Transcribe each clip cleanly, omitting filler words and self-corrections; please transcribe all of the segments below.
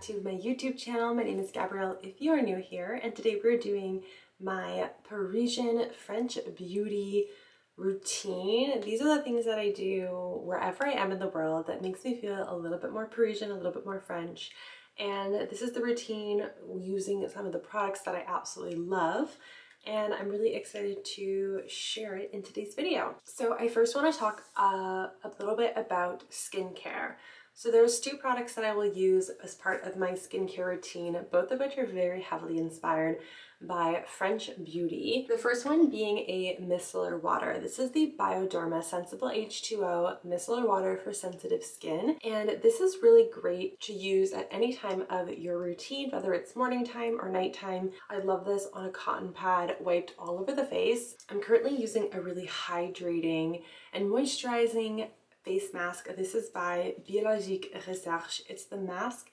to my YouTube channel. My name is Gabrielle if you are new here, and today we're doing my Parisian French beauty routine. These are the things that I do wherever I am in the world that makes me feel a little bit more Parisian, a little bit more French. And this is the routine using some of the products that I absolutely love. And I'm really excited to share it in today's video. So I first want to talk a little bit about skincare. So there's two products that I will use as part of my skincare routine, both of which are very heavily inspired by French beauty. The first one being a micellar water. This is the Bioderma Sensible H2O micellar water for sensitive skin. And this is really great to use at any time of your routine, whether it's morning time or nighttime. I love this on a cotton pad wiped all over the face. I'm currently using a really hydrating and moisturizing face mask. This is by Biologique Recherche. It's the mask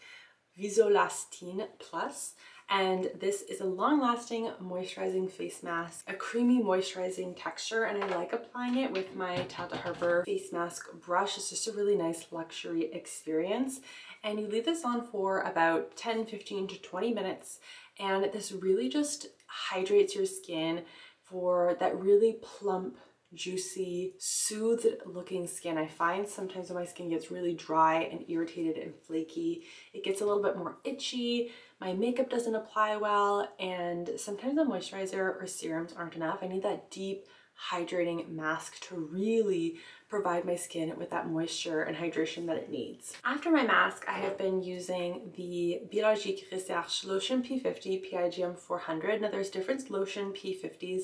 Visolastine Plus. And this is a long-lasting moisturizing face mask, a creamy moisturizing texture, and I like applying it with my Tata Harbour face mask brush. It's just a really nice luxury experience. And you leave this on for about 10, 15 to 20 minutes, and this really just hydrates your skin for that really plump, juicy, soothed looking skin. I find sometimes when my skin gets really dry and irritated and flaky, it gets a little bit more itchy, my makeup doesn't apply well, and sometimes the moisturizer or serums aren't enough. I need that deep hydrating mask to really provide my skin with that moisture and hydration that it needs. After my mask, I have been using the Biologique Recherche Lotion P50 PIGM 400. Now there's different lotion P50s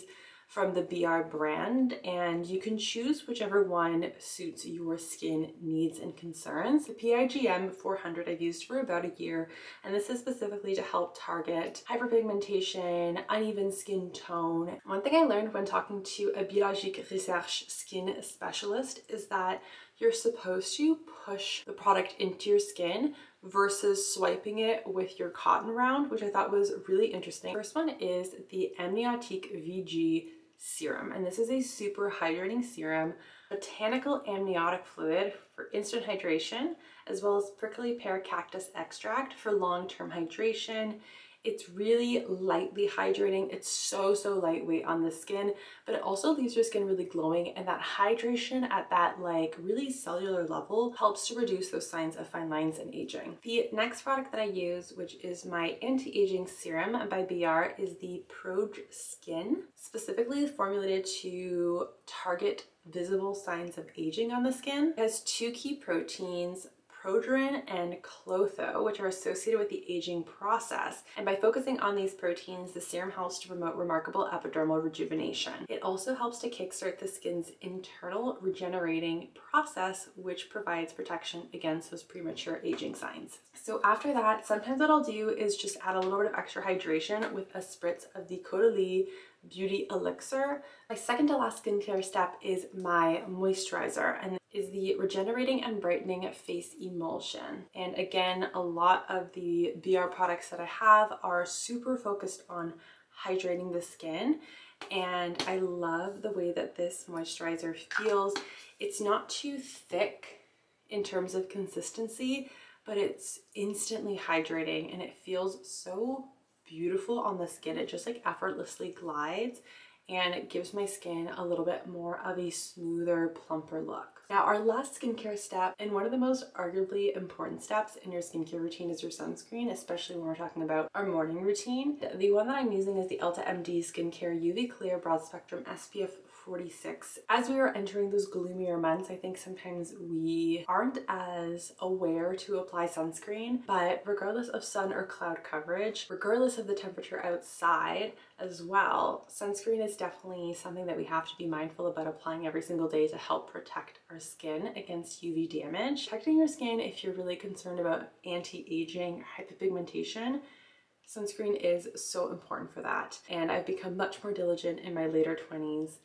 from the BR brand, and you can choose whichever one suits your skin needs and concerns. The PIGM 400 I've used for about a year, and this is specifically to help target hyperpigmentation, uneven skin tone. One thing I learned when talking to a Biologique Recherche skin specialist is that you're supposed to push the product into your skin versus swiping it with your cotton round, which I thought was really interesting. First one is the Amniotic VG serum, and this is a super hydrating serum, botanical amniotic fluid for instant hydration, as well as prickly pear cactus extract for long-term hydration. It's really lightly hydrating. It's so lightweight on the skin, but it also leaves your skin really glowing, and that hydration at that like really cellular level helps to reduce those signs of fine lines and aging. The next product that I use, which is my anti-aging serum by BR, is the Proj Skin, specifically formulated to target visible signs of aging on the skin. It has two key proteins, progerin and clotho, which are associated with the aging process. And by focusing on these proteins, the serum helps to promote remarkable epidermal rejuvenation. It also helps to kickstart the skin's internal regenerating process, which provides protection against those premature aging signs. So after that, sometimes what I'll do is just add a little bit of extra hydration with a spritz of the Caudalie Beauty Elixir. My second to last skincare step is my moisturizer, and is the Regenerating and Brightening Face Emulsion. And again, a lot of the BR products that I have are super focused on hydrating the skin, and I love the way that this moisturizer feels. It's not too thick in terms of consistency, but it's instantly hydrating, and it feels so beautiful on the skin. It just like effortlessly glides, and it gives my skin a little bit more of a smoother, plumper look. Now, our last skincare step, and one of the most arguably important steps in your skincare routine, is your sunscreen, especially when we're talking about our morning routine. The one that I'm using is the Ulta MD Skincare UV Clear Broad Spectrum SPF 46. As we are entering those gloomier months, I think sometimes we aren't as aware to apply sunscreen, but regardless of sun or cloud coverage, regardless of the temperature outside as well, sunscreen is definitely something that we have to be mindful about applying every single day to help protect our skin against UV damage. Protecting your skin, if you're really concerned about anti-aging or hyperpigmentation, sunscreen is so important for that. And I've become much more diligent in my later 20s,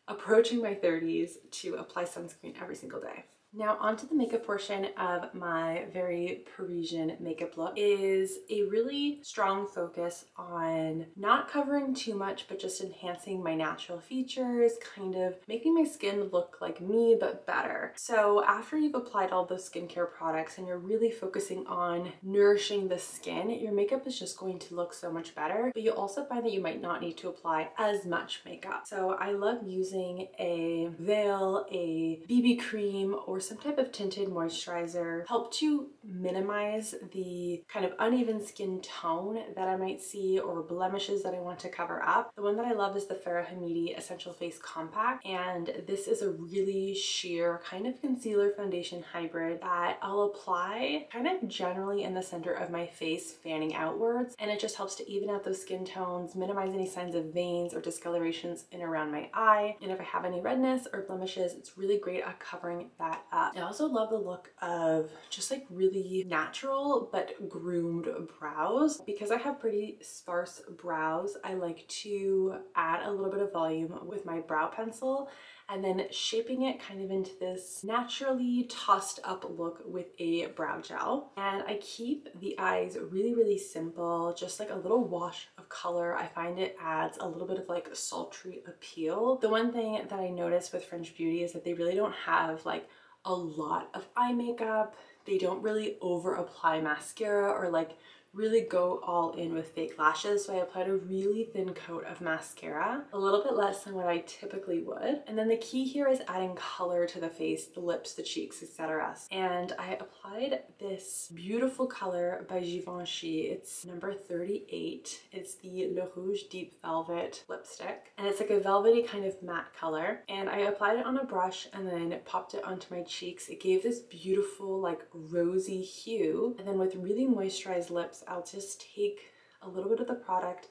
approaching my 30s, to apply sunscreen every single day. Now onto the makeup portion of my very Parisian makeup look is a really strong focus on not covering too much, but just enhancing my natural features, kind of making my skin look like me, but better. So after you've applied all those skincare products and you're really focusing on nourishing the skin, your makeup is just going to look so much better, but you'll also find that you might not need to apply as much makeup. So I love using a veil, a BB cream, or some type of tinted moisturizer help to minimize the kind of uneven skin tone that I might see or blemishes that I want to cover up. The one that I love is the Farah Hamidi Essential Face Compact, and this is a really sheer kind of concealer foundation hybrid that I'll apply kind of generally in the center of my face, fanning outwards, and it just helps to even out those skin tones, minimize any signs of veins or discolorations in around my eye, and if I have any redness or blemishes, it's really great at covering that up. I also love the look of just like really natural but groomed brows. Because I have pretty sparse brows, I like to add a little bit of volume with my brow pencil and then shaping it kind of into this naturally tossed up look with a brow gel. And I keep the eyes really, really simple, just like a little wash of color. I find it adds a little bit of like sultry appeal. The one thing that I noticed with French Beauty is that they really don't have like a lot of eye makeup. They don't really over apply mascara or like really go all in with fake lashes. So I applied a really thin coat of mascara, a little bit less than what I typically would. And then the key here is adding color to the face, the lips, the cheeks, etc. And I applied this beautiful color by Givenchy. It's number 38. It's the Le Rouge Deep Velvet lipstick. And it's like a velvety kind of matte color. And I applied it on a brush and then popped it onto my cheeks. It gave this beautiful like rosy hue. And then with really moisturized lips, I'll just take a little bit of the product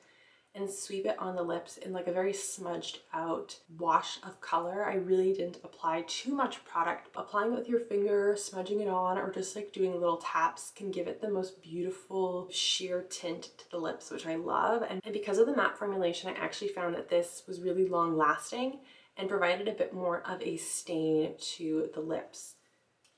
and sweep it on the lips in like a very smudged out wash of color. I really didn't apply too much product. Applying it with your finger, smudging it on, or just like doing little taps can give it the most beautiful sheer tint to the lips, which I love. And because of the matte formulation, I actually found that this was really long lasting and provided a bit more of a stain to the lips.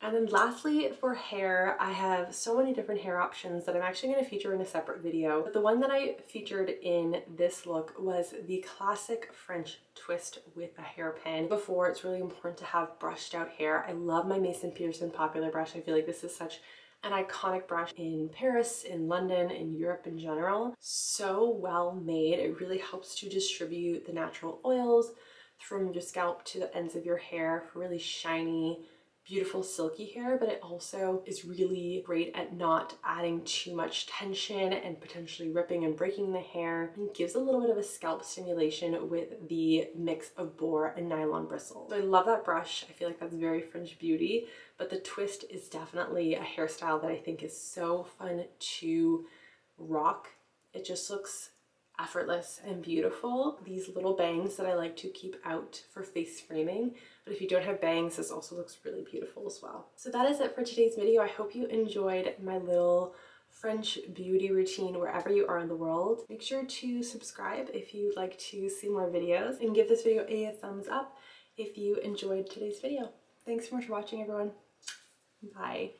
And then lastly, for hair, I have so many different hair options that I'm actually going to feature in a separate video. But the one that I featured in this look was the classic French twist with a hairpin. Before, it's really important to have brushed out hair. I love my Mason Pearson Popular brush. I feel like this is such an iconic brush in Paris, in London, in Europe in general. So well made. It really helps to distribute the natural oils from your scalp to the ends of your hair for really shiny, beautiful silky hair, but it also is really great at not adding too much tension and potentially ripping and breaking the hair, and gives a little bit of a scalp stimulation with the mix of boar and nylon bristles. So I love that brush. I feel like that's very French Beauty, but the twist is definitely a hairstyle that I think is so fun to rock. It just looks effortless and beautiful. These little bangs that I like to keep out for face framing, but if you don't have bangs, this also looks really beautiful as well. So that is it for today's video. I hope you enjoyed my little French beauty routine wherever you are in the world. Make sure to subscribe if you'd like to see more videos, and give this video a thumbs up if you enjoyed today's video. Thanks so much for watching, everyone. Bye.